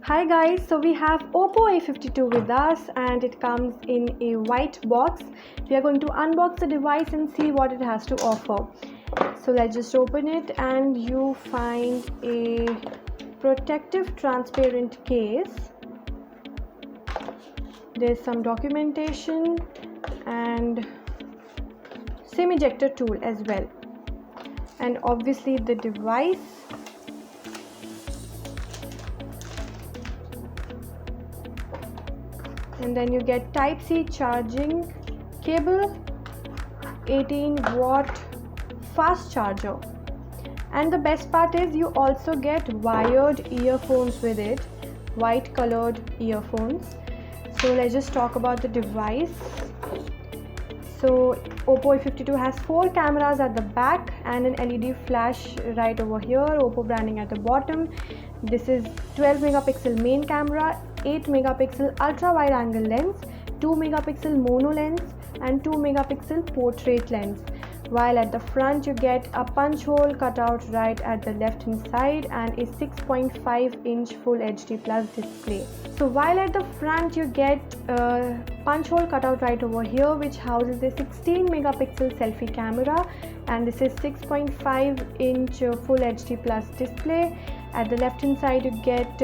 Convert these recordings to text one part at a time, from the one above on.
Hi guys, so we have Oppo A52 with us and it comes in a white box. We are going to unbox the device and see what it has to offer. So let's just open it and you find a protective transparent case. There's some documentation and SIM ejector tool as well. And obviously the device. And then you get Type-C charging cable, 18-watt fast charger, and the best part is you also get wired earphones with it, white colored earphones. So let's just talk about the device. So Oppo A52 has 4 cameras at the back and an LED flash right over here, Oppo branding at the bottom. This is 12 megapixel main camera, 8 megapixel ultra wide angle lens, 2 megapixel mono lens and 2 megapixel portrait lens. While at the front you get a punch hole cutout right at the left hand side and a 6.5 inch full HD plus display. So while at the front you get a punch hole cutout right over here which houses a 16 megapixel selfie camera, and this is 6.5 inch full HD plus display. At the left hand side you get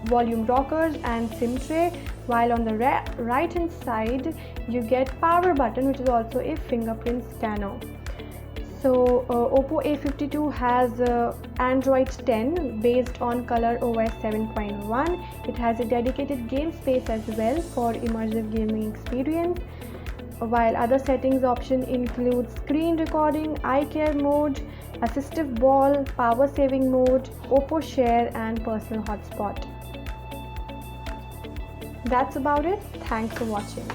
volume rockers and SIM tray, while on the right hand side you get power button which is also a fingerprint scanner. So Oppo A52 has Android 10 based on ColorOS 7.1. It has a dedicated game space as well for immersive gaming experience, while other settings option include screen recording, eye care mode, assistive ball, power saving mode, Oppo share and personal hotspot. That's about it. Thanks for watching.